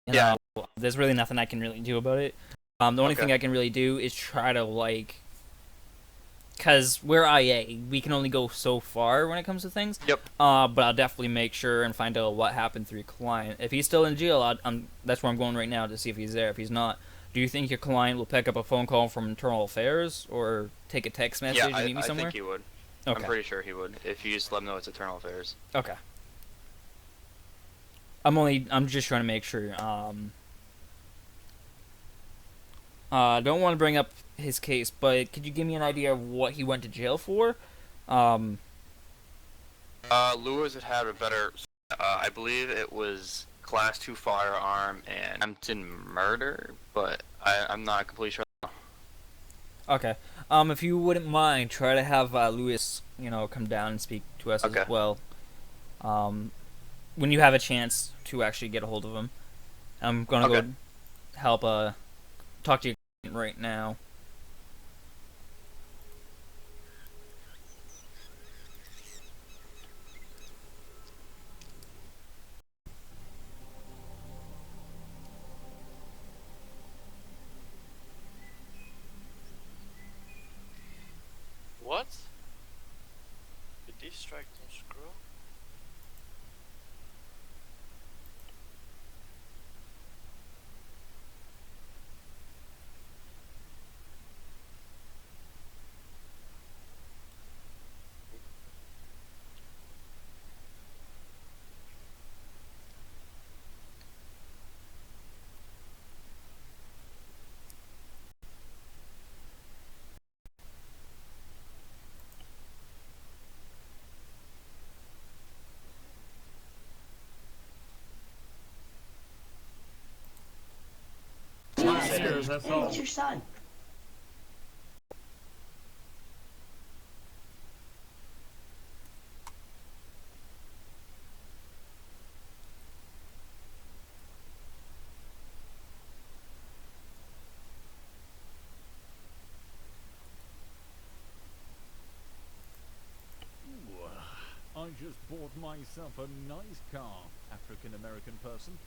You Yeah. know, there's really nothing I can really do about it. The only Okay. thing I can really do is try to cause we're IA, we can only go so far when it comes to things. Yep. But I'll definitely make sure and find out what happened through your client. If he's still in jail, that's where I'm going right now to see if he's there. If he's not, do you think your client will pick up a phone call from internal affairs or take a text Yeah, message and meet me I think somewhere? he would. I'm Okay. pretty sure he would if you just let him know it's internal affairs. Okay. I'm just trying to make sure. Don't want to bring up his case, but could you give me an idea of what he went to jail for? Um, Lewis had a better. I believe it was class 2 firearm and attempted murder, but I'm not completely sure. okay. If you wouldn't mind, try to have Lewis, come down and speak to us as Okay. well. Um, when you have a chance to actually get a hold of him, I'm gonna Okay. go help talk to you right now. What? The distract on scroll? That's all. It's your son. I just bought myself a nice car, African American person.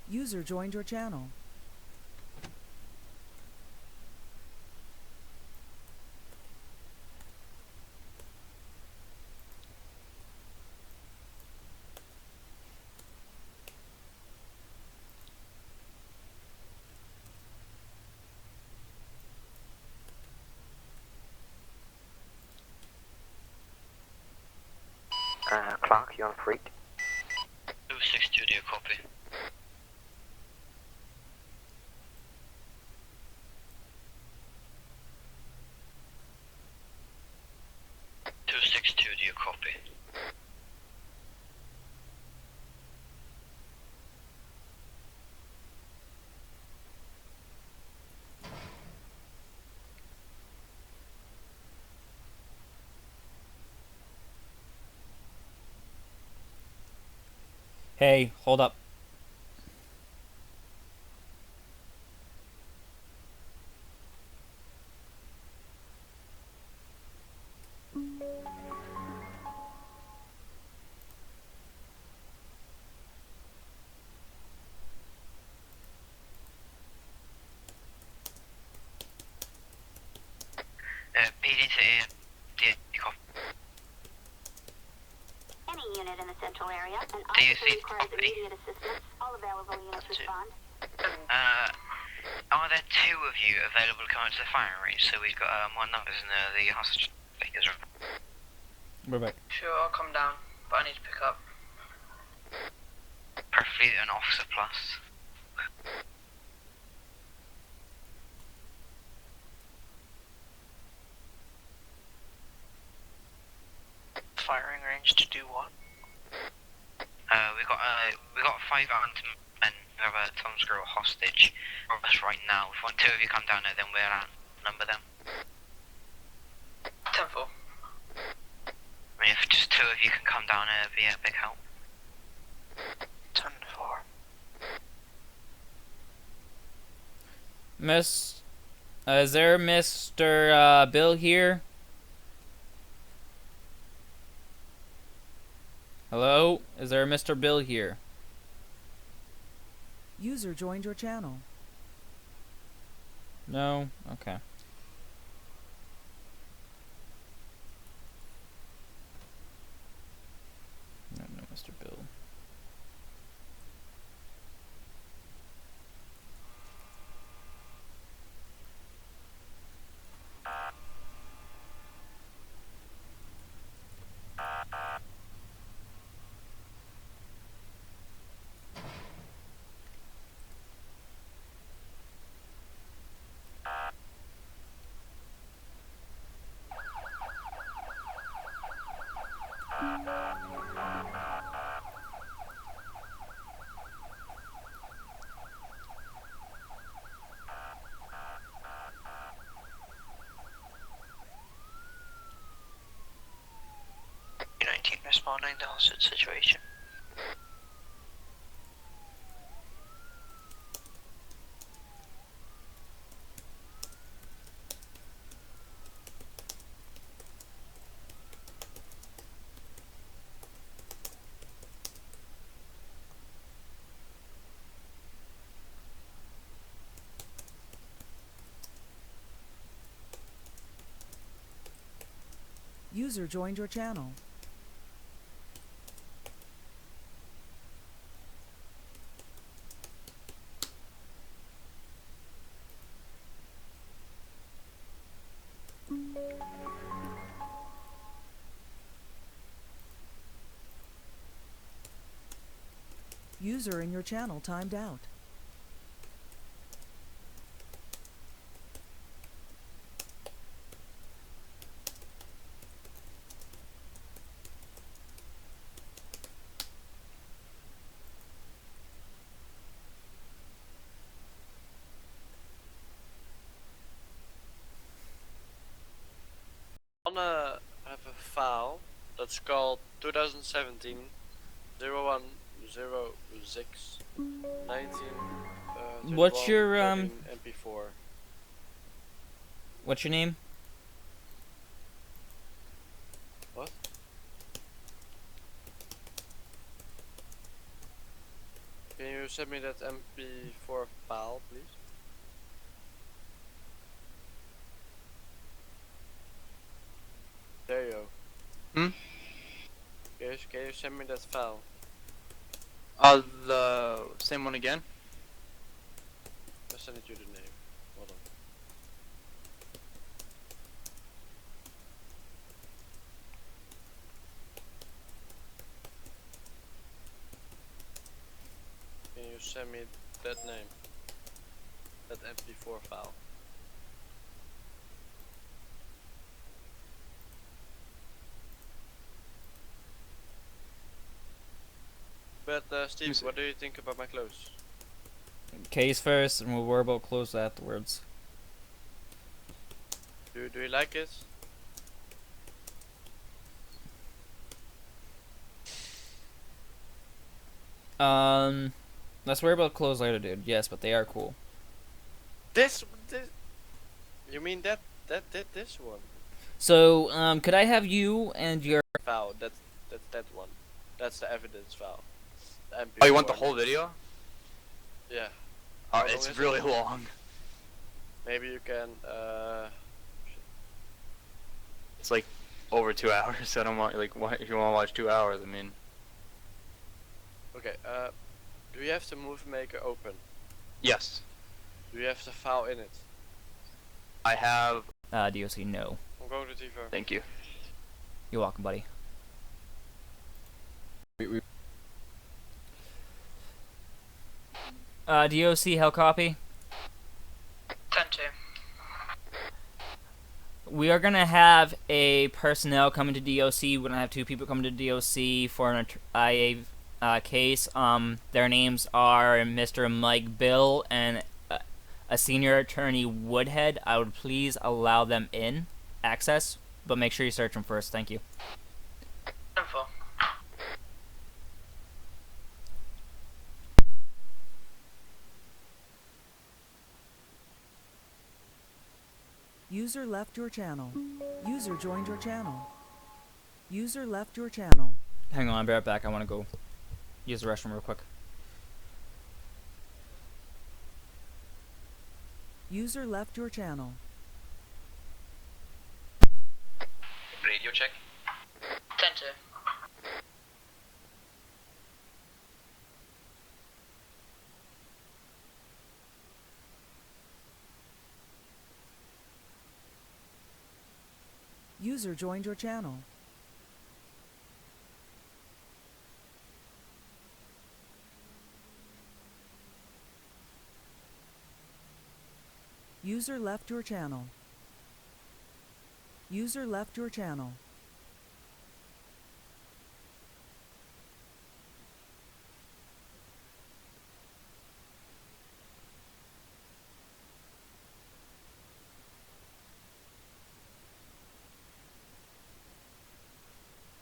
User joined your channel. Clark, you on freak? 262, do you copy? Do you copy? Hey, hold up. PD to A, do you copy? Any unit in the central area, an Do you officer see requires property? immediate assistance. All available units respond. Are there two of you available to come out to the firing range? So we've got more numbers in the hostage. We're back. Sure, I'll come down, but I need to pick up. Perfect. Fleet and Officer Plus. Firing range to do what? We got 5 armed men who have a Tom's girl hostage for us right now. If 2 of you come down there, then we'll outnumber them. 10-4. I mean, if just 2 of you can come down there, it'd be a big help. 10-4. Is there Mr. Bill here? Hello? Is there a Mr. Bill here? User joined your channel. No? Okay. No, no, Mr. Bill. U-19 responding to hostage situation. User joined your channel. User in your channel timed out. I have a file that's called 2017 0106 19 What's your MP4. What's your name? What? Can you send me that MP4 file, please? There you go. Yes, can you send me that file? The same one again? I'll send it you the name. Hold on. Can you send me that name? That MP4 file? But Steve, what do you think about my clothes? Case first, and we'll worry about clothes afterwards. Do you like it? Let's worry about clothes later, dude. Yes, but they are cool. This you mean this one? So, could I have you and your File, that's that one. That's the evidence file. The MP4. Oh, you want the whole video? Yeah. Oh, How long it's is really it? long. Maybe you can It's like over 2 hours. I don't want if you want to watch 2 hours. I mean, okay, do you have the movie maker open? yes, Do you have the file in it? I have. DOC? No. I'm going to TV. Thank you. You're welcome, buddy. DOC, how copy? 10-2. We are gonna have a personnel coming to DOC. We're gonna have 2 people coming to DOC for an IA case. Their names are Mr. Mike Bill and a senior attorney Woodhead. I would please allow them in access, but make sure you search them first. Thank you. 10-4. User left your channel. User joined your channel. User left your channel. Hang on, I'll be right back. I want to go use the restroom real quick. User left your channel. Radio check. 10-2. User joined your channel. User left your channel. User left your channel.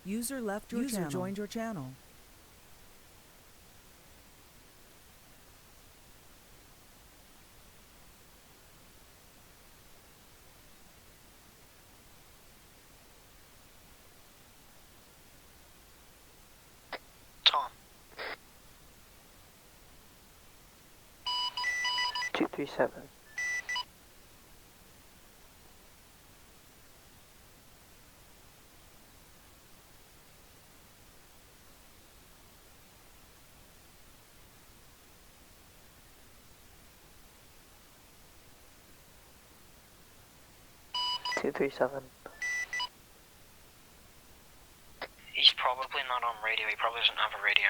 User left your channel. User joined your channel. Tom. 237. He's probably not on radio. He probably doesn't have a radio.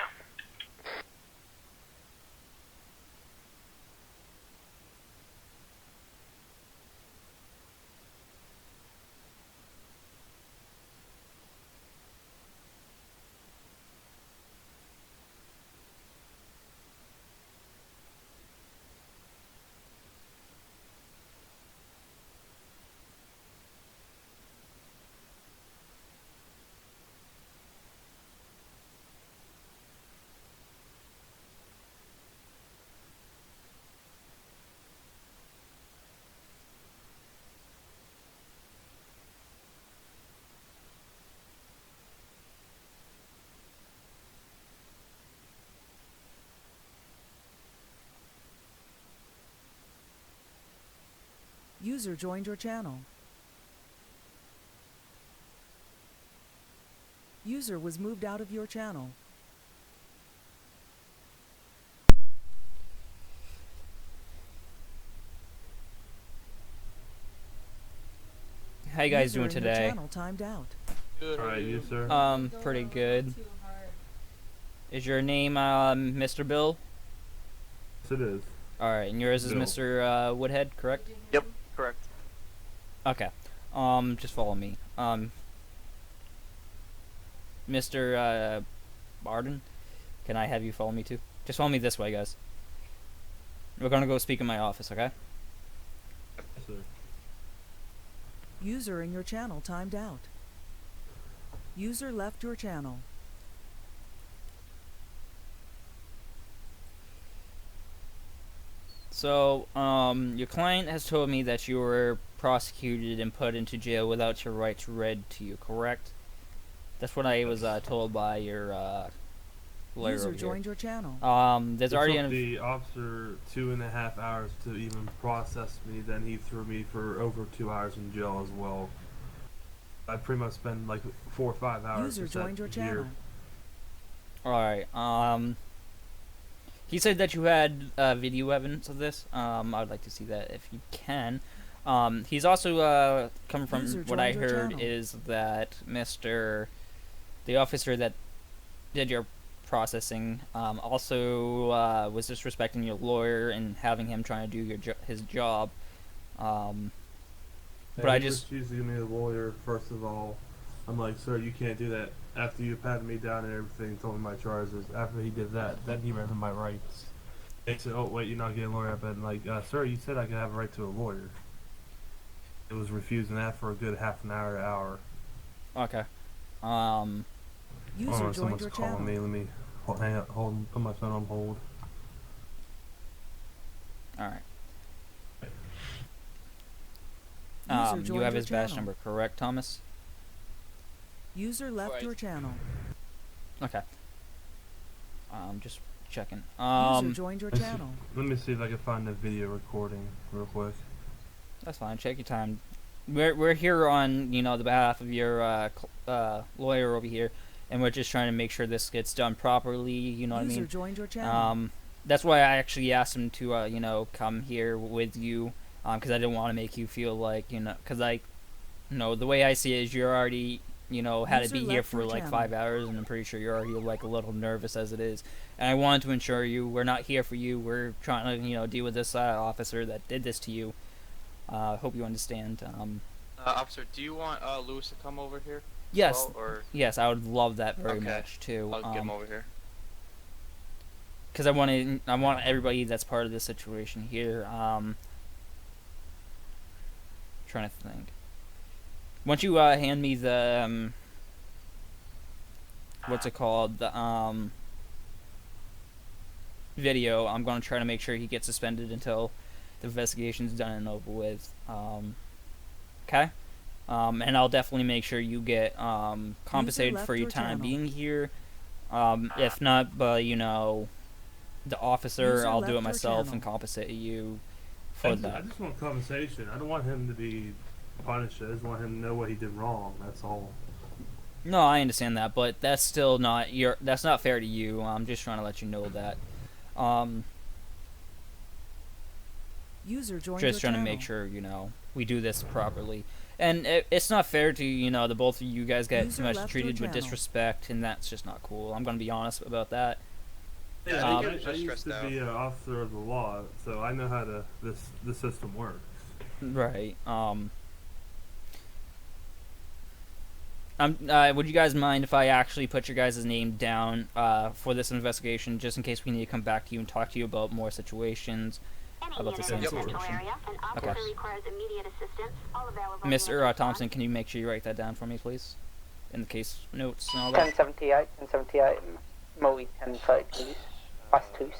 User joined your channel. User was moved out of your channel. How you guys User doing in your today? channel timed out. Good. Alright, you sir. Pretty good. Is your name Mr. Bill? Yes, it is. Alright, and yours is Bill. Mr. Woodhead, correct? Yep, correct. Okay. Just follow me. Mr. Barden, can I have you follow me too? Just follow me this way, guys. We're gonna go speak in my office, okay? Yes, sir. User in your channel timed out. User left your channel. So, your client has told me that you were prosecuted and put into jail without your rights read to you, correct? That's what I was told by your lawyer User over joined your channel. here. There's It already took the officer 2.5 hours to even process me. Then he threw me for over 2 hours in jail as well. I pretty much spent like 4 or 5 hours. User joined your channel. Alright, he said that you had video evidence of this. I'd like to see that if you can. He's also, coming from User what I joined your heard channel. is that the officer that did your processing. Also, was disrespecting your lawyer and having him trying to do his job. But I he just refused to give me a lawyer. First of all, I'm like, sir, you can't do that. After you patted me down and everything, told me my charges. After he did that, then he read my rights. They said, oh wait, you're not getting a lawyer. I've been like, sir, you said I could have a right to a lawyer. It was refusing that for a good half an hour to hour. okay. User joined Someone's your calling channel. me. Let me hang up, put my phone on hold. All right. User You joined have your his badge channel. number, correct, Thomas? User left Right. your channel. Okay. Just checking. User joined your Let's see- channel. Let me see if I can find the video recording real quick. That's fine. Check your time. We're here on the behalf of your lawyer over here, and we're just trying to make sure this gets done properly. You know what I User mean? joined your channel. That's why I actually asked him to come here with you, because I didn't want to make you feel like because the way I see it is you're already had to User be here left for your like channel. 5 hours, and I'm pretty sure you're already like a little nervous as it is. And I wanted to ensure you we're not here for you. We're trying to deal with this officer that did this to you. Hope you understand. Officer, do you want Lewis to come over here? Yes, Well, or yes, I would love that very Okay. much too. I'll get him over here. Because I want everybody that's part of this situation here. Trying to think. Once you hand me the what's it called, the video, I'm gonna try to make sure he gets suspended until the investigation's done and over with. Okay. And I'll definitely make sure you get compensated left for your your time channel. being here. If not, but the officer, User I'll left do it your myself channel. and compensate you for I that. just want compensation. I don't want him to be punished. I just want him to know what he did wrong. That's all. No, I understand that, but that's still not that's not fair to you. I'm just trying to let you know that. User joined Just your trying to channel. make sure we do this properly. And it's not fair to the both of you guys get User too much left your treated with channel. disrespect, and that's just not cool. I'm gonna be honest about that. Yeah, I I, think it was I just used stressed to be an officer of the law, so I know how the system works. Right. Would you guys mind if I actually put your guys' name down for this investigation, just in case we need to come back to you and talk to you about more situations? Any About the unit same in the central situation. area, an officer Okay. requires immediate assistance. All available Mr. units Thompson, respond. can you make sure you write that down for me, please? In the case notes and all that. 1078, Moe 1030, please. Fast twos.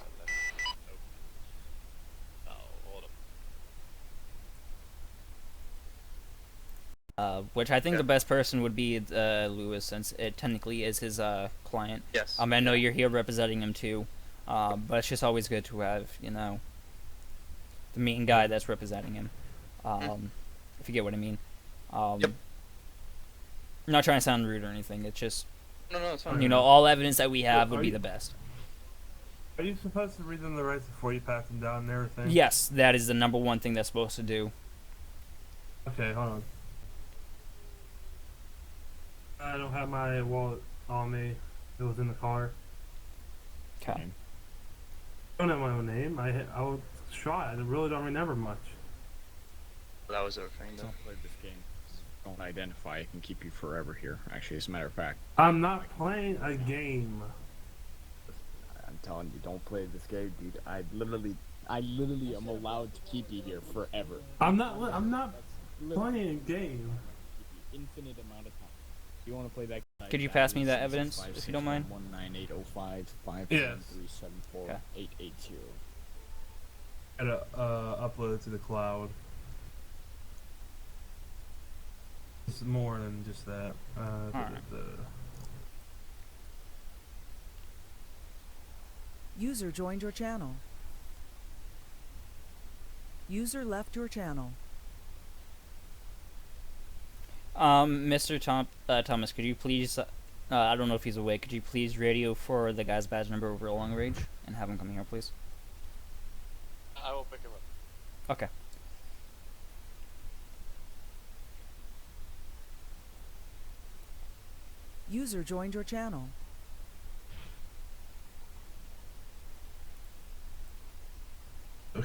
Which I think Yeah. the best person would be Lewis, since it technically is his client. Yes. I know you're here representing him too, but it's just always good to have the main guy that's representing him. If you get what I mean. Yep. I'm not trying to sound rude or anything. It's just No, it's fine. all evidence that we have Well, would be the best. Are you supposed to read them the rights before you pat them down and everything? Yes, that is the number one thing they're supposed to do. Okay, hold on. I don't have my wallet on me. It was in the car. Okay. I don't know my own name. I was shot. I really don't remember much. That was everything, though. Don't play this game. Don't identify. It can keep you forever here. Actually, as a matter of fact, I'm not playing a game. I'm telling you, don't play this game, dude. I literally am allowed to keep you here forever. I'm not playing a game. Infinite amount of time. You want to play that? Could you pass me that evidence, if you don't mind? 19805 Yes. 880. Gotta upload it to the cloud. It's more than just that. User joined your channel. User left your channel. Mr. Thomas, could you please, I don't know if he's awake, could you please radio for the guy's badge number over Long Range and have him come here, please? I will pick him up. Okay. User joined your channel.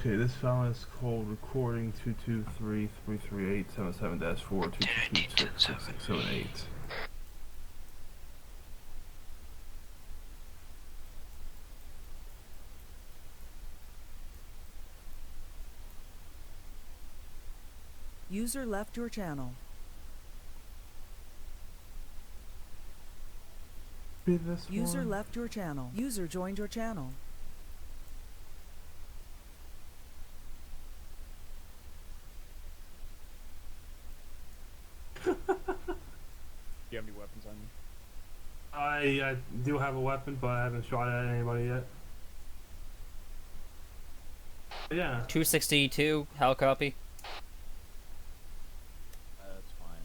Okay, this file is called recording 223-338-77-4-2226-6678. User left your channel. Be this User one? left your channel. User joined your channel. Do you have any weapons on you? I do have a weapon, but I haven't shot at anybody yet. Yeah. 262, how copy? That's fine.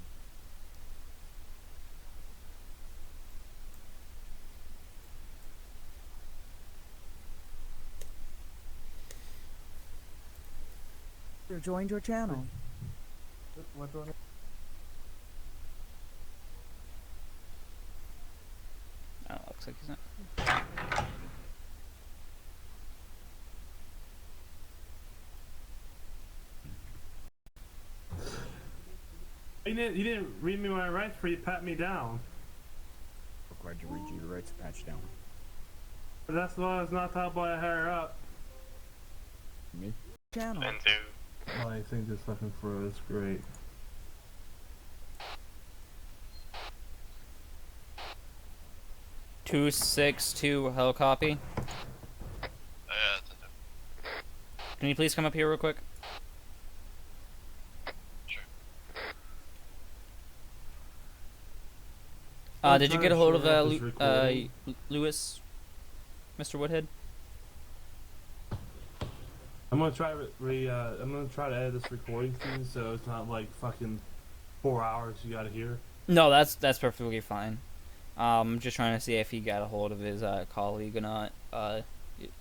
User joined your channel. Oh, looks like he's not. You didn't read me my rights before you pat me down. Required to read you your rights to patch down. But that's why I was not taught by a higher up. Me? Channel. My thing just fucking froze. Great. Two six two, how copy? Can you please come up here real quick? Did you get a hold of Lewis, Mr. Woodhead? I'm gonna try I'm gonna try to edit this recording thing so it's not like fucking 4 hours you gotta hear. No, that's perfectly fine. I'm just trying to see if he got a hold of his colleague or not.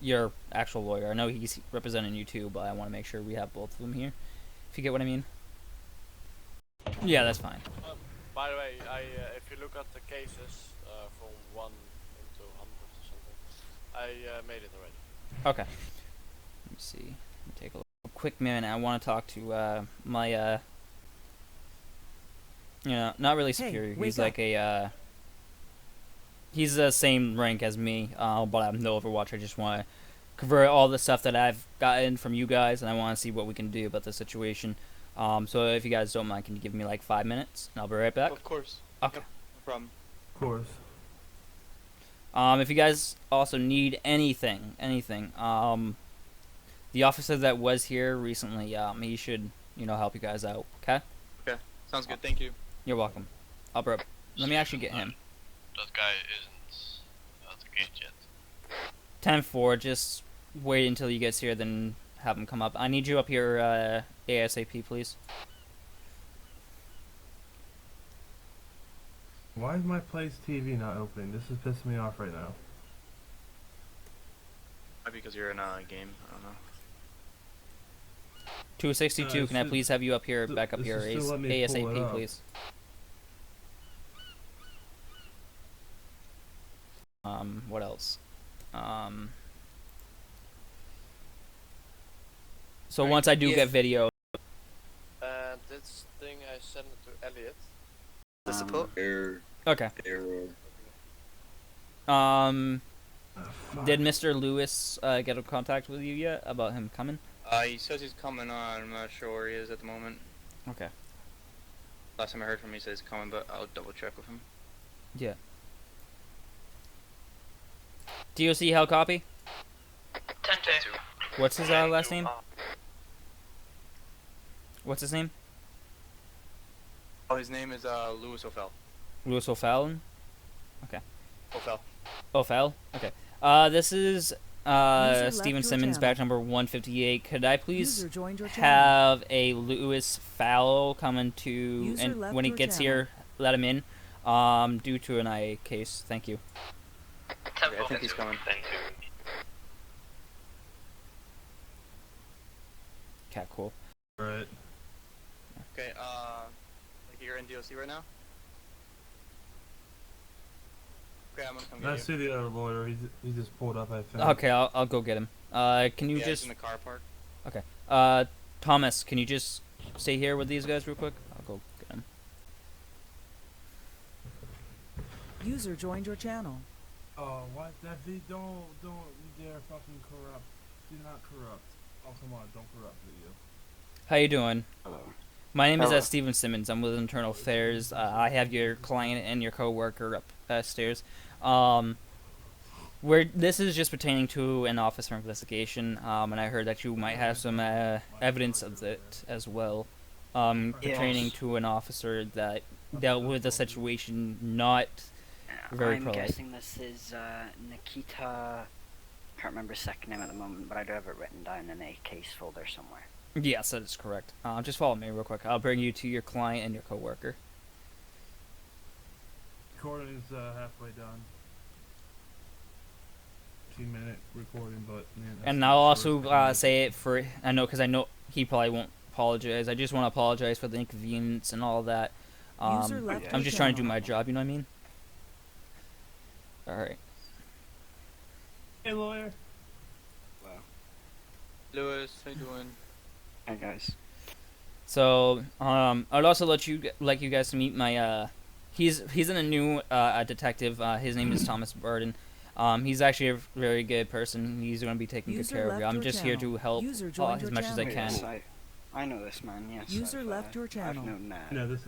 Your actual lawyer. I know he's representing you too, but I want to make sure we have both of them here. If you get what I mean. Yeah, that's fine. By the way, if you look at the cases from 1 into 100 or something, I made it already. Okay. Let me see. Let me take a quick minute. I want to talk to my not really superior. Hey, He's wake like a he's the same rank as me, but I'm no Overwatch. I just want to convert all the stuff that I've gotten from you guys, and I want to see what we can do about the situation. So if you guys don't mind, can you give me like 5 minutes, and I'll be right back? Of course. Okay. No problem. Of course. If you guys also need anything, the officer that was here recently, he should, help you guys out. Okay? Okay. Sounds good. Thank you. You're welcome. Let me actually get him. That guy isn't at the gate yet. 10-4, just wait until he gets here, then have him come up. I need you up here ASAP, please. Why is my place TV not opening? This is pissing me off right now. Maybe because you're in a game. I don't know. 262, can I please have you up here, back up here, ASAP, up. please? What else? So once I do get video. This thing I sent it to Elliot. The support? Okay. Did Mr. Lewis get in contact with you yet about him coming? He says he's coming on. I'm not sure where he is at the moment. Okay. Last time I heard from him, he says he's coming, but I'll double check with him. Yeah. DOC, how copy? 10-2. What's his last name? What's his name? Oh, his name is Louis O'Fell. Lewis O'Fallon? Okay. O'Fell. O'Fell? Okay. This is Steven Simmons, batch number 158. Could I please have a Lewis Fowl come into, and when he gets here, let him in, due to an IA case. Thank you. Okay, I think he's coming. Okay, cool. Right. Okay, like you're in DOC right now? Okay, I'm gonna come get I you. see the other lawyer. He just pulled up, I think. Okay, I'll go get him. Can you Yeah, just... he's in the car park. Okay. Thomas, can you just stay here with these guys real quick? I'll go get him. User joined your channel. Oh, what? That video, don't you dare fucking corrupt. Do not corrupt. Oh, come on, don't corrupt video. How you doing? Hello. My name is Steven Simmons. I'm with Internal Affairs. I have your client and your coworker upstairs. This is just pertaining to an officer investigation, and I heard that you might have some evidence of it as well, pertaining to an officer that dealt with a situation not very I'm polite. guessing this is Nikita. I can't remember his second name at the moment, but I do have it written down in a case folder somewhere. Yes, that is correct. Just follow me real quick. I'll bring you to your client and your coworker. Recording is halfway done. 2-minute recording, but man. And I'll also say it for because I know he probably won't apologize. I just want to apologize for the inconvenience and all that. User left I'm your just trying to do channel. my job. You know what I mean? All right. Hey, lawyer. Well, Lewis, how you doing? hi guys. So I'd also like you guys to meet my he's in a new detective. His name is Thomas Burden. He's actually a very good person. He's going to be taking good User care of you. left I'm your just here channel. to help User joined as your much as I channel. can. Yes, I know this man. Yes. User I've, left your channel. I've known No, this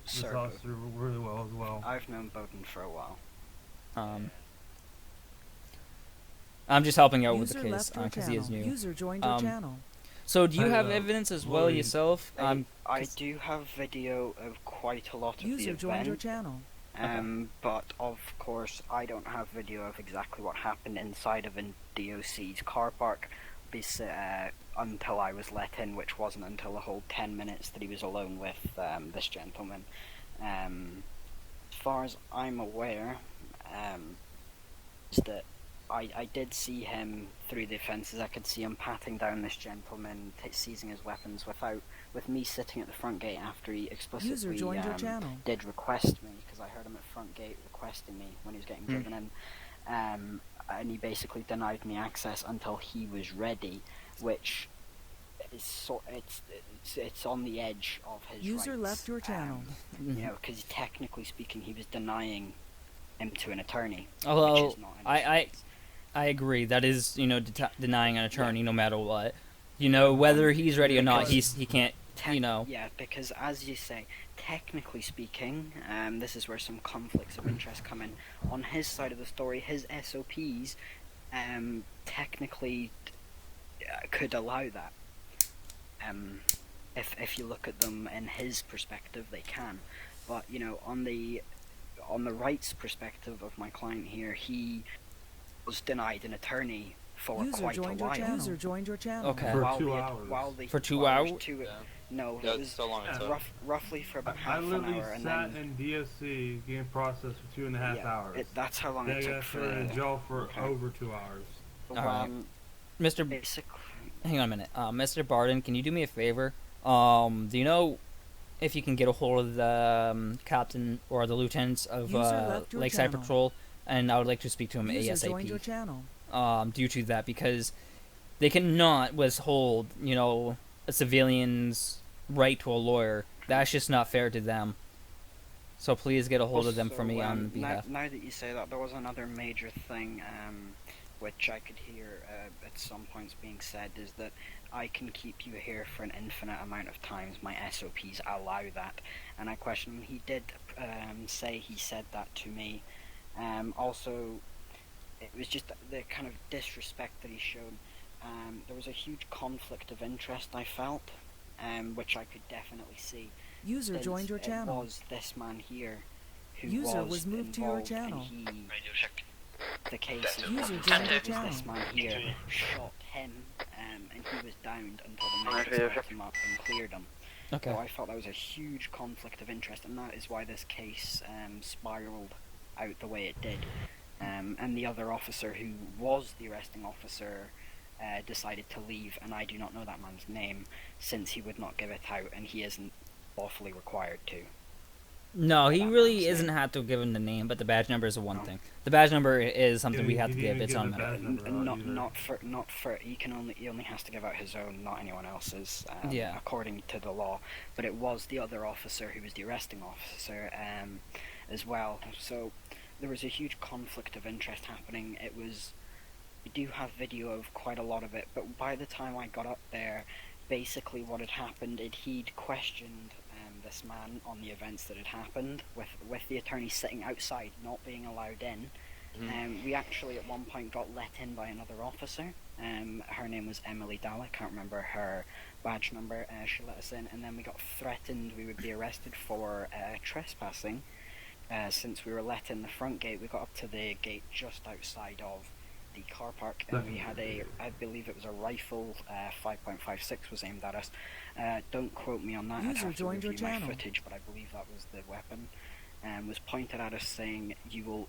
Sir, officer really well as well. I've known Bowden for a while. I'm just helping out with User the case left your because he is channel. new. User joined your channel. So do you have Hello. evidence as well Lloyd. yourself? I do have video of quite a lot of User the joined your event. channel. But of course, I don't have video of exactly what happened inside of a DOC's car park, until I was let in, which wasn't until a whole 10 minutes that he was alone with this gentleman. As far as I'm aware, is that I did see him through the fences. I could see him patting down this gentleman, seizing his weapons with me sitting at the front gate after he explicitly User joined your channel. did request me, because I heard him at front gate requesting me when he was getting driven in. And he basically denied me access until he was ready, which is it's on the edge of his User rights. left your channel. You know, because technically speaking, he was denying him to an attorney. Although which is not in his I agree. That is denying an attorney no matter what. Whether he's ready or not, he can't. Yeah, because as you say, technically speaking, this is where some conflicts of interest come in. On his side of the story, his SOPs technically could allow that. If you look at them in his perspective, they can. But on the rights perspective of my client here, he was denied an attorney for User quite a joined your while. channel. User joined your channel. Okay. For While 2 the- hours. while the- For 2 while hours? there's two- No, Yeah, it was so long it took. roughly for about I half an literally hour, and sat then in DSC getting processed for 2.5 yeah, hours. that's how long Then it I took got for thrown in jail for okay. over 2 hours. Alright. Mr. Basically, Hang on a minute. Mr. Barden, can you do me a favor? Do you know if you can get a hold of the captain or the lieutenants of User left your Lakeside channel. Patrol? And I would like to speak to him User joined your ASAP. channel. Due to that, because they cannot withhold, a civilian's right to a lawyer. That's just not fair to them. So please get a hold of them for me on behalf. Now that you say that, there was another major thing which I could hear at some points being said, is that I can keep you here for an infinite amount of times. My SOPs allow that. And I question him. He did say he said that to me. Also, it was just the kind of disrespect that he showed. There was a huge conflict of interest I felt, which I could definitely see. User Since joined your it channel. was this man here who User was moved to your involved, channel. and the case is User it joined your was channel. this man here shot him, and he was downed until the magistrates picked him up and cleared him. Okay. So I felt that was a huge conflict of interest, and that is why this case spiraled out the way it did. And the other officer, who was the arresting officer, decided to leave, and I do not know that man's name, since he would not give it out, and he isn't lawfully required to. No, he that really man's isn't name. have to give him the name, but the badge number is the one thing. The badge number is something we He have to didn't give. even It's give on the metal. badge number out Not either. not for he only has to give out his own, not anyone else's. Yeah. According to the law, but it was the other officer who was the arresting officer, as well. So there was a huge conflict of interest happening. We do have video of quite a lot of it, but by the time I got up there, basically what had happened is he'd questioned this man on the events that had happened, with the attorney sitting outside, not being allowed in. We actually at one point got let in by another officer. Her name was Emily Dahl. I can't remember her badge number. She let us in, and then we got threatened we would be arrested for trespassing. Since we were let in the front gate, we got up to the gate just outside of the car park, and we had I believe it was a rifle, 5.56 was aimed at us. Don't quote me on that. I'd have to review my footage, but I believe that was the weapon. Was pointed at us saying, "You will.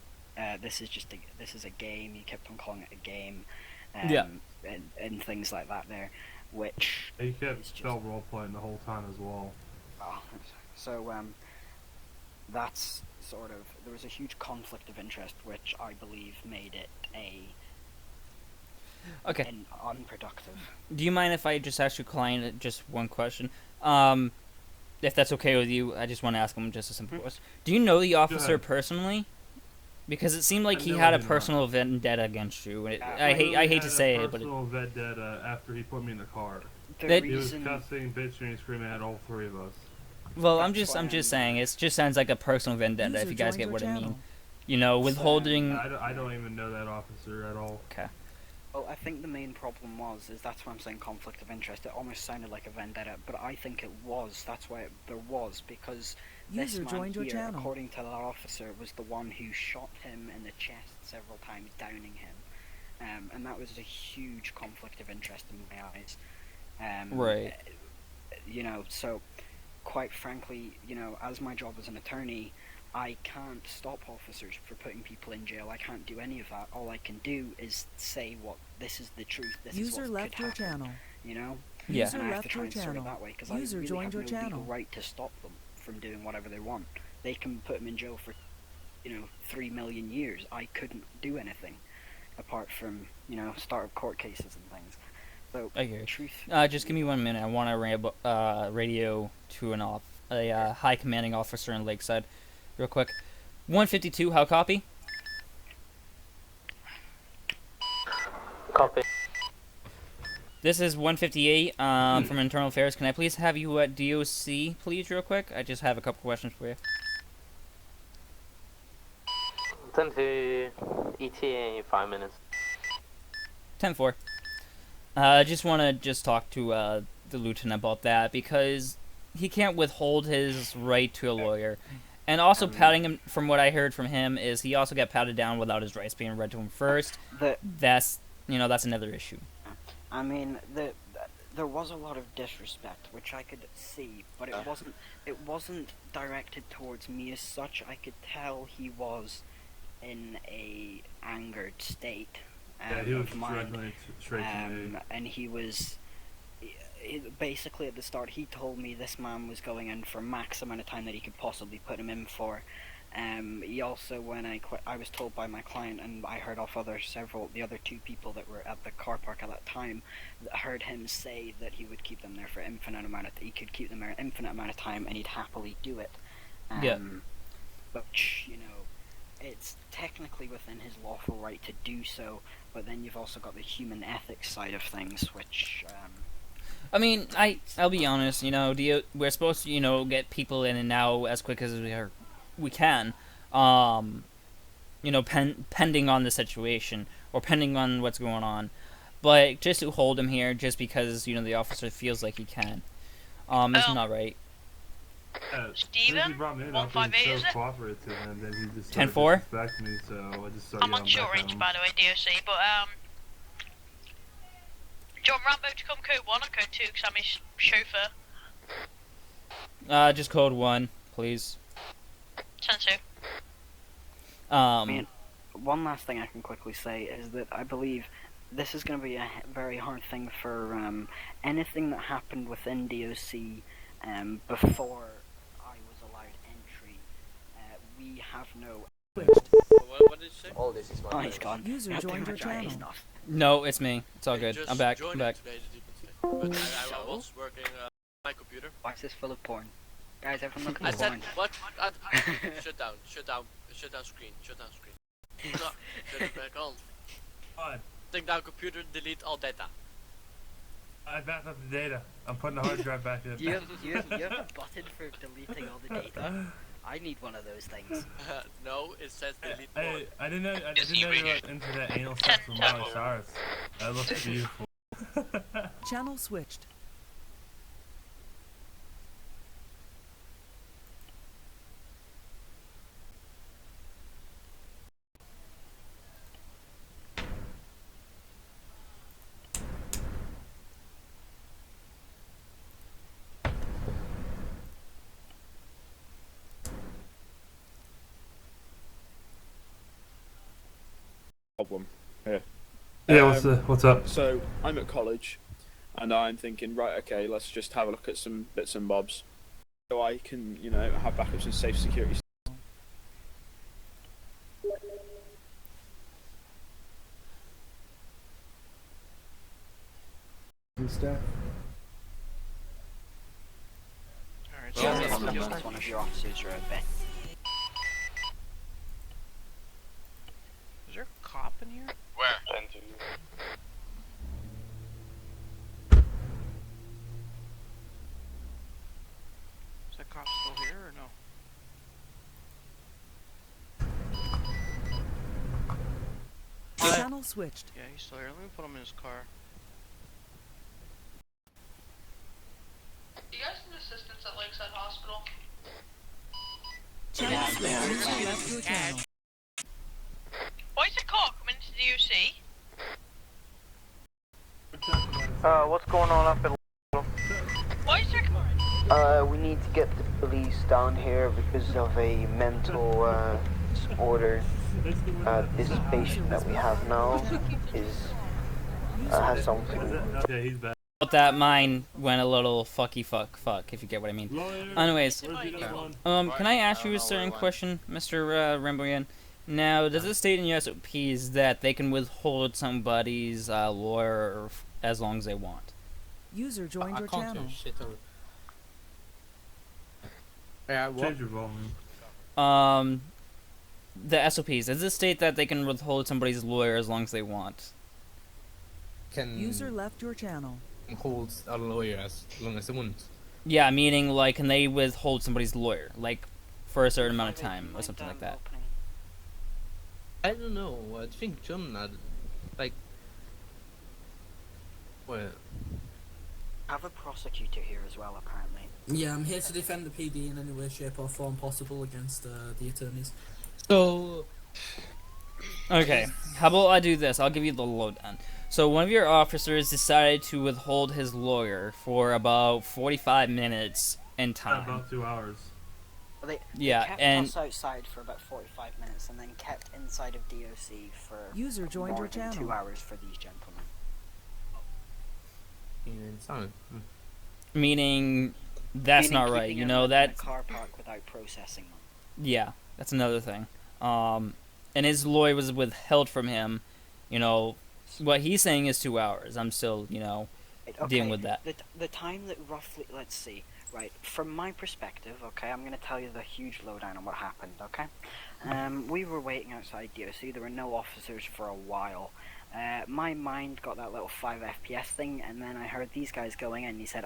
This is a game." He kept on calling it a game, and things like that. There, which He kept spell role playing the whole time as well. So that's sort of, there was a huge conflict of interest, which I believe made it unproductive. Do you mind if I just ask your client just one question? If that's okay with you, I just want to ask him just a simple question. Do you know the officer personally? Because it seemed like he had a personal vendetta against you. I hate to say it, but personal vendetta after he put me in the car. He was cussing, bitching, and screaming at all three of us. Well, I'm just saying, it just sounds like a personal vendetta. If you guys get what I mean, you know, withholding. I don't even know that officer at all. Okay. Well, I think the main problem is that's why I'm saying conflict of interest. It almost sounded like a vendetta, but I think it was. That's why there was, because this man here, according to that officer, was the one who shot him in the chest several times, downing him, and that was a huge conflict of interest in my eyes. Right. You know, so quite frankly, you know, as my job as an attorney, I can't stop officers for putting people in jail. I can't do any of that. All I can do is say what this is the truth. This is what could happen. Channel. You know? Yeah. And I have to try and sort it that way, because I really have no legal right to stop them from doing whatever they want. They can put them in jail for, 3 million years. I couldn't do anything apart from, start up court cases and things. So, I hear you. Truth. Just give me 1 minute. I want to radio to a high commanding officer in Lakeside. Real quick. 152, how copy? Copy. This is 158 from Internal Affairs. Can I please have you at DOC, please, real quick? I just have a couple questions for you. 10 to ETA in 5 minutes. 10-4. I just want to talk to the lieutenant about that, because he can't withhold his right to a lawyer. And also patting him, from what I heard from him, is he also got patted down without his rights being read to him first. That's another issue. I mean, there was a lot of disrespect, which I could see, but it wasn't directed towards me as such. I could tell he was in a angered state. He was directly straight to me. And he was... basically at the start he told me this man was going in for max amount of time that he could possibly put him in for. He also, when I was told by my client, and I heard off the other two people that were at the car park at that time, heard him say that he would keep them there for he could keep them there an infinite amount of time, and he'd happily do it. Which, it's technically within his lawful right to do so, but then you've also got the human ethics side of things, which I mean, I'll be honest, we're supposed to, get people in and out as quick as we can, pending on the situation, or pending on what's going on. But just to hold him here, just because, the officer feels like he can, is not right. Steven, 158, is it? 10-4? I'm on short range, by the way, DOC, but, do you want Rambo to come code 1 or code 2, because I'm his chauffeur? Just code 1, please. 10-2. I mean, one last thing I can quickly say is that I believe this is going to be a very hard thing for anything that happened within DOC before I was allowed entry have no. What did you say? All this is my Oh, he's gone. User God joined damn your it, he's channel. not. No, it's me. It's all good. Just I'm back. I'm joined back. today, but I was working my computer. Why is this full of porn? Guys, everyone look I at the said, porn. what? Shut down screen. No, shut it back on. Fine. Take down computer, delete all data. I backed up the data. I'm putting the hard drive back in. You have a button for deleting all the data? I need one of those things. No, it says delete I all. didn't know you were into that anal sex with Miley Cyrus. That looks beautiful. Channel switched. Problem here. Yeah, what's up? So I'm at college, and I'm thinking, right, okay, let's just have a look at some bits and bobs, so I can, you know, have backups and safe security. Alright, so one of your officers are a bit. Is there a cop in here? Where? Is that cop still here or no? Channel switched. Yeah, he's still here. Let me put him in his car. Do you guys need assistance at Lakeside Hospital? Channel switched. User left your channel. Why is the car coming to the UC? What's going on up in Why is there a car? we need to get the police down here because of a mental disorder. This patient that we have now is has something. Yeah, he's back. That mine went a little fuck, if you get what I mean. Anyways, can I ask you a certain question, Mr. Ramboyan? Now, does it state in your SOPs that they can withhold somebody's lawyer as long as they want? User joined your channel. Yeah, change your volume. The SOPs, does it state that they can withhold somebody's lawyer as long as they want? User left your channel. Holds a lawyer as long as they want. Yeah, meaning like, can they withhold somebody's lawyer, like, for a certain amount of time or something like that? I don't know. I think John had, like, well, I have a prosecutor here as well, apparently. Yeah, I'm here to defend the PD in any way, shape or form possible against the attorneys. So, okay, how about I do this? I'll give you the lowdown. So one of your officers decided to withhold his lawyer for about 45 minutes in time. About 2 hours. Well, they kept us outside for about 45 minutes and then kept inside of DOC for User joined more your than channel. 2 hours for these gentlemen. Meaning, that's not right. You know, in a that. car park without processing them. Yeah, that's another thing. And his lawyer was withheld from him. You know, what he's saying is 2 hours. I'm still, you know, dealing with that. The time that roughly, let's see, right, from my perspective, okay, I'm going to tell you the huge lowdown on what happened, okay? We were waiting outside DOC, there were no officers for a while. My mind got that little 5 FPS thing, and then I heard these guys going in, he said,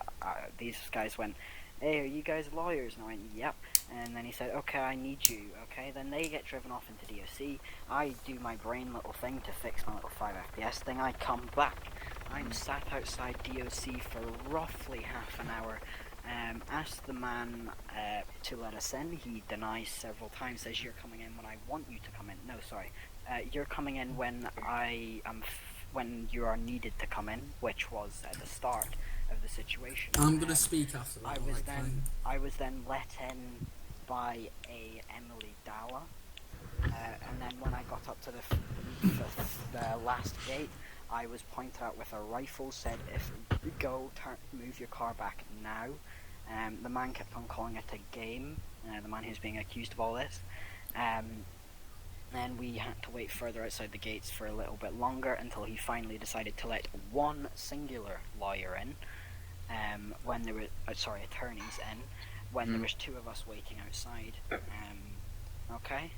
these guys went, hey, are you guys lawyers? And I went, yep. And then he said, okay, I need you, okay? Then they get driven off into DOC. I do my brain little thing to fix my little 5 FPS thing. I come back. I'm sat outside DOC for roughly half an hour. Asked the man to let us in. He denies several times, says you're coming in when I want you to come in. No, sorry. You're coming in when when you are needed to come in, which was at the start of the situation. I'm gonna speak after that. I was then let in by a Emily Dower, and then when I got up to the last gate, I was pointed out with a rifle. Said, "If you go, move your car back now." The man kept on calling it a game. The man who's being accused of all this. Then we had to wait further outside the gates for a little bit longer until he finally decided to let one singular lawyer in. When there were attorneys in, when there was two of us waiting outside. Okay.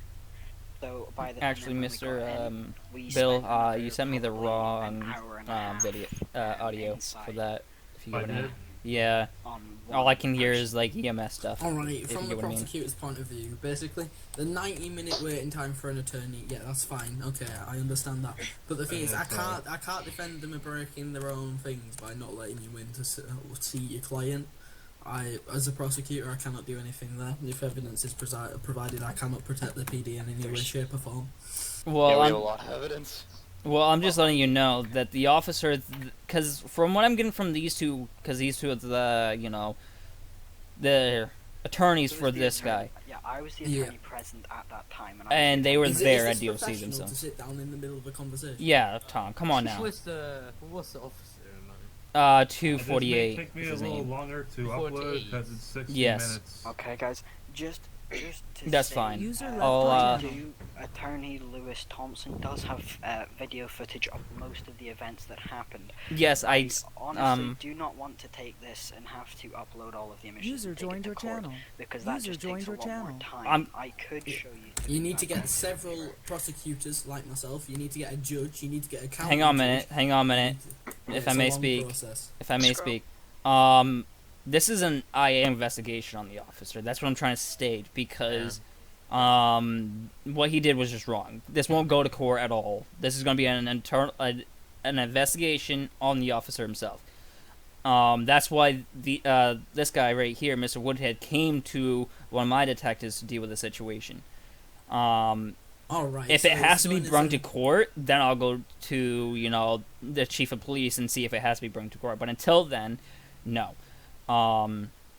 So by the Actually, minute when we got in, we Bill, spent you sent me the probably wrong an hour and a half, video, audio inside. for that. If you I get what I mean. did? Yeah. On All I one can hear person. is like EMS stuff. Alright, if from you the get what I mean. prosecutor's point of view, basically, the 90-minute waiting time for an attorney, yeah, that's fine. Okay, I understand that. But the thing is, I can't defend them of breaking their own things by not letting you in to see your client. As a prosecutor, I cannot do anything there. If evidence is provided, I cannot protect the PD in any way, shape, or form. Well, Yeah, we have a lot of evidence. Well, I'm just letting you know that the officer, because from what I'm getting from these two, because these two are the attorneys for this guy. Yeah, I was the attorney present at that time, And they were Is there it at DOC professional themselves. to sit down in the middle of a conversation? Yeah, Tom, come on now. Who was the officer, man? 248 This may take me is a his little name. longer to upload because it's 60 Yes. minutes. Okay, guys, just to That's say, fine. Attorney Lewis Thompson does have video footage of most of the events that happened. Yes, I honestly do not want to take this and have to upload all of the images. User and take joined it to your court, channel. because that User just joined takes a your lot more channel. time. I could show you. You need to get several prosecutors like myself. You need to get a judge. You need to get a county. Hang on a judge. minute. If I It's a may long speak. process. If I may speak. This is an IA investigation on the officer. That's what I'm trying to state because what he did was just wrong. This won't go to court at all. This is going to be an investigation on the officer himself. That's why this guy right here, Mr. Woodhead, came to one of my detectives to deal with the situation. Alright, if so it has it's to be going as brung a- to court, then I'll go to the chief of police and see if it has to be brung to court. But until then, no.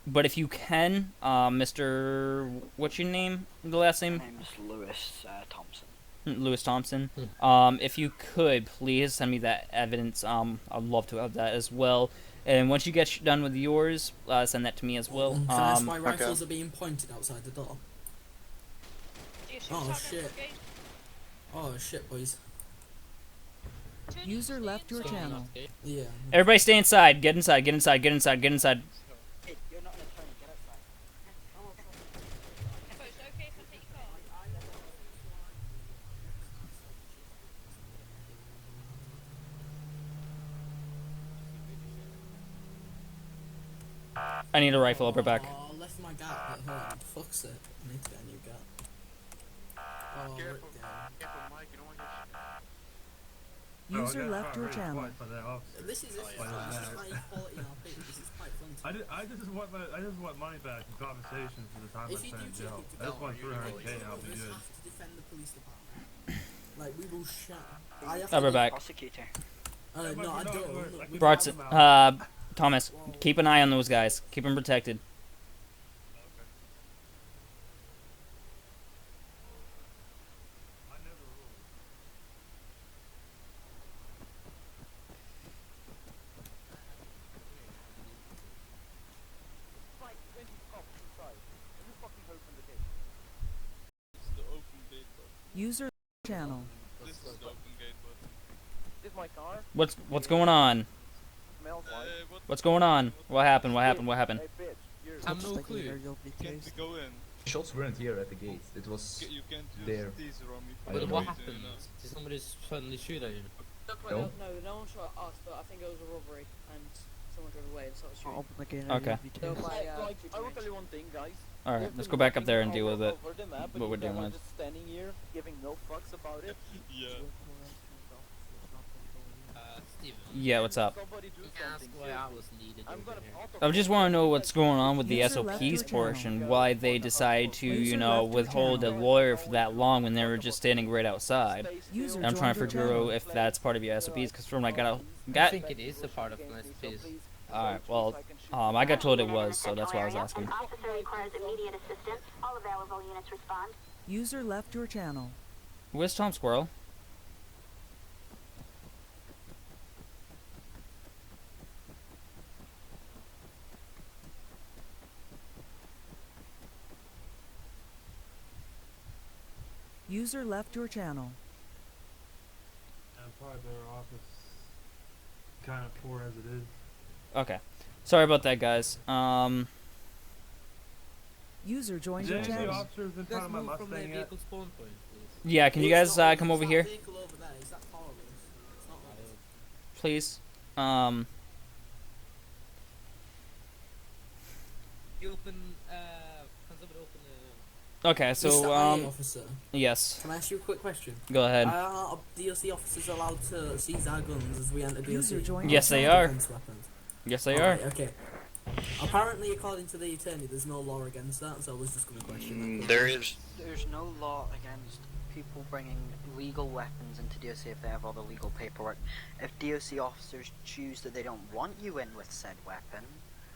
But if you can, Mr. What's your name? The last name? My name is Lewis Thompson. Lewis Thompson. If you could, please send me that evidence. I'd love to have that as well. And once you get done with yours, send that to me as well. Can I ask why rifles are being pointed outside the door? Oh shit. Oh shit, boys. User left your channel. Yeah. Everybody stay inside. Get inside. Get inside. Get inside. Get inside. Hey, you're not an attorney, get outside. I need a rifle. I'll be back. Oh, I left my gat at home. Fuck's it. I need to get a new gat. Oh, Careful, down. careful, Mike, you don't want to get User left your channel. This is high quality RP. This is quite fun. I just want money back in compensation for the time I If you spent in do jail. take I just want 300K and I'll be good. have to defend the police department. Like we will shout. I'll be back. Prosecutor. No, I don't. Bart, Thomas, keep an eye on those guys. Keep them protected. User channel. This is the open gate, but This my car? What's going on? Smells like. What's going on? What happened? What happened? What happened? Hey, bitch, you're I have no clue. can't we go in? Shots weren't here at the gate. It was You can't use there. these around me. I But don't what know. happened? Did somebody suddenly shoot at you? No. No one shot at us, but I think it was a robbery and someone drove away and started shooting. Open the gate. Okay. So by, I will tell you one thing, guys. All right, We've let's been go back up looking there and deal with it. over the map, What we're and you doing guys are with. just standing here, giving no fucks about it. Yeah. Steven. Yeah, what's up? Somebody do Ask something. why I was needed I'm over gonna here. I just want to know what's going on with the User left your SOPs channel. portion. Why they decide to, User you know, left your withhold a channel. lawyer for that long when they were just standing right outside. User And I'm trying to joined your figure channel. out if that's part of your SOPs. Because from I I got. think it is a part of my piece. All right, well, I got told it was, so that's why I was asking. An officer requires immediate assistance. All available units respond. User left your channel. Where's Tom Squirrel? User left your channel. I'm probably better off. It's kind of poor as it is. Okay. Sorry about that, guys. User joined Did your any of the channel. officers in front of my Mustang yet? Yeah, can you guys come over here? Vehicle over there, is that Taurus? It's not like this. Please. You open, can somebody open Okay, Mr. so, IA officer, yes. can I ask you a quick question? Go ahead. Are DOC officers allowed to seize our guns as we enter DOC? Yes, they are. Defense weapons? Yes, they are. Okay. Apparently, according to the attorney, there's no law against that, so I was just going to question that. There's no law against people bringing legal weapons into DOC if they have all the legal paperwork. If DOC officers choose that they don't want you in with said weapon,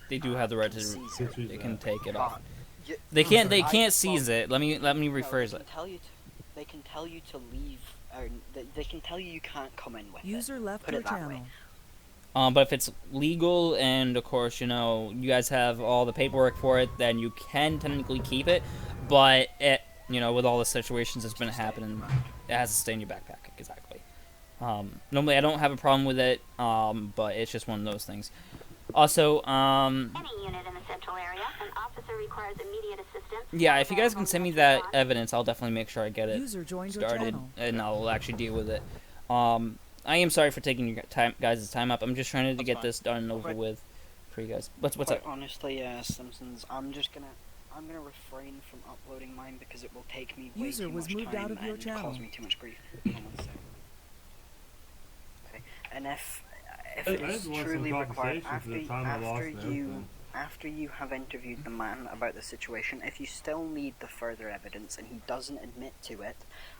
They do have the right to. seize it. They can take it off. Y- They can't. They I- can't seize well, it. Let me no, rephrase they it. can tell you to, they can tell you to leave, or they can tell you can't come in with User it. left Put your it that way. channel. But if it's legal and, of course, you know, you guys have all the paperwork for it, then you can technically keep it. But, you know, with all the situations that's been happening, it has to stay in your backpack, exactly. Normally I don't have a problem with it, but it's just one of those things. Also, Any unit in the central area, an officer requires immediate assistance. yeah, if you guys can send me that evidence, I'll definitely make sure I get it User joined your started, channel. and I'll actually deal with it. I am sorry for taking your guys' time up. I'm just trying to get this done and over with for you guys. What's Quite up? honestly, Simpsons, I'm gonna refrain from uploading mine because it will take me way User too was much moved time out of your and channel. cause me too much grief. Hold on a sec. Okay, and if I it just is want some truly required compensation for the time I lost and everything. after you have interviewed the man about the situation, if you still need the further evidence and he doesn't admit to it,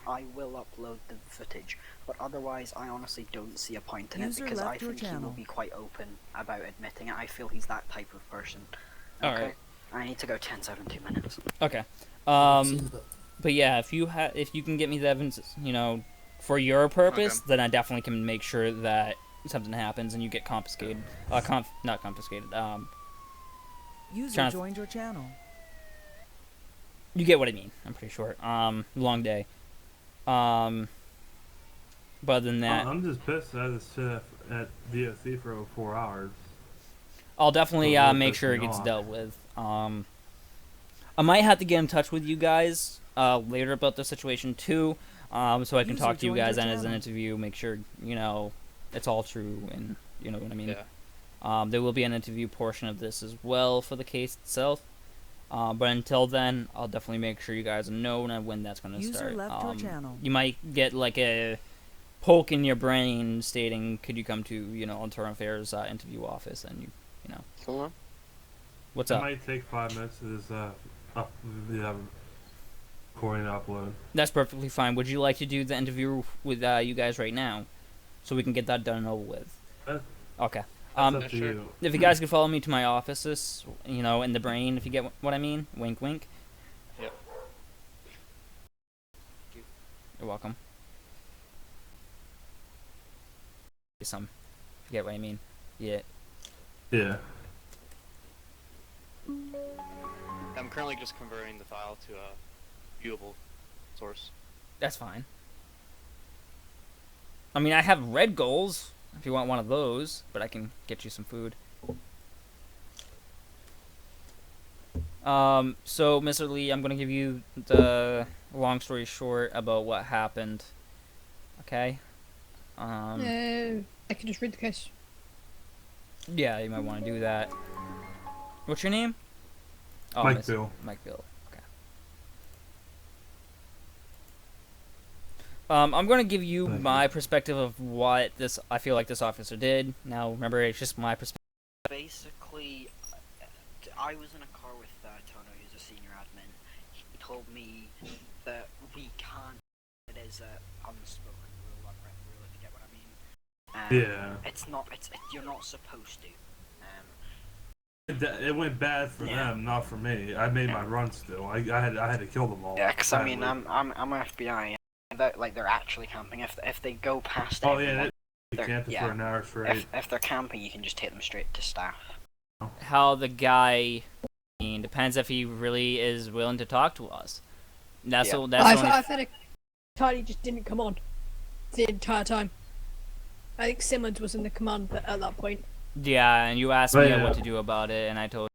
I will upload the footage. But otherwise, I honestly don't see a point in User it because I left your think he will channel. be quite open about admitting it. I feel he's that type of person. Alright. Okay. I need to go 10-17 minutes. Okay. Seen the- But yeah, if you can get me the evidence, you know, for your purpose, then I definitely can make sure that something happens and you get confiscated. Not confiscated. User joined your channel. You get what I mean. I'm pretty sure. Long day. But other than that, I'm just pissed that I just sit at DOC for over 4 hours. I'll definitely Well, make that sure it pissed me gets off. dealt with. I might have to get in touch with you guys later about the situation too, so I can User talk to you joined your guys and as an channel. interview, make sure you know it's all true and you know what I mean. Yeah. There will be an interview portion of this as well for the case itself. But until then, I'll definitely make sure you guys know when that's going to User start. left your channel. You might get like a poke in your brain stating, "Could you come to internal affairs interview office?" And you know. Hello? What's It up? might take 5 minutes to just recording and upload. That's perfectly fine. Would you like to do the interview with you guys right now, so we can get that done and over with? Okay. That's up to you. If you guys could follow me to my offices, in the brain, if you get what I mean. Wink, wink. Yep. You're welcome. Some. If you get what I mean. Yeah. Yeah. I'm currently just converting the file to a viewable source. That's fine. I mean, I have red goals, if you want one of those, but I can get you some food. So, Mr. Lee, I'm going to give you the long story short about what happened. Okay? I can just read the case. Yeah, you might want to do that. What's your name? Oh, Mike Bill. Mike Bill. Okay. I'm going to give you my perspective of what I feel like this officer did. Now, remember, it's just my perspective. Basically, I was in a car with Tono, who's a senior admin. He told me that we can't. It is an unspoken rule, unwritten rule, if you get what I mean. Yeah. It's not. You're not supposed to. It went bad for them, not for me. I made my run still. I had to kill them all. Yeah, because I mean, I'm FBI. They're actually camping. If they go past. Oh yeah, everyone, they they're- camped yeah. for an hour straight. If they're camping, you can just take them straight to staff. How the guy depends if he really is willing to talk to us. That's Yeah. that's I only. thought Tiny just didn't come on the entire time. I think Simmons was in the command at that point. Yeah, and you asked me what to do about it, and I told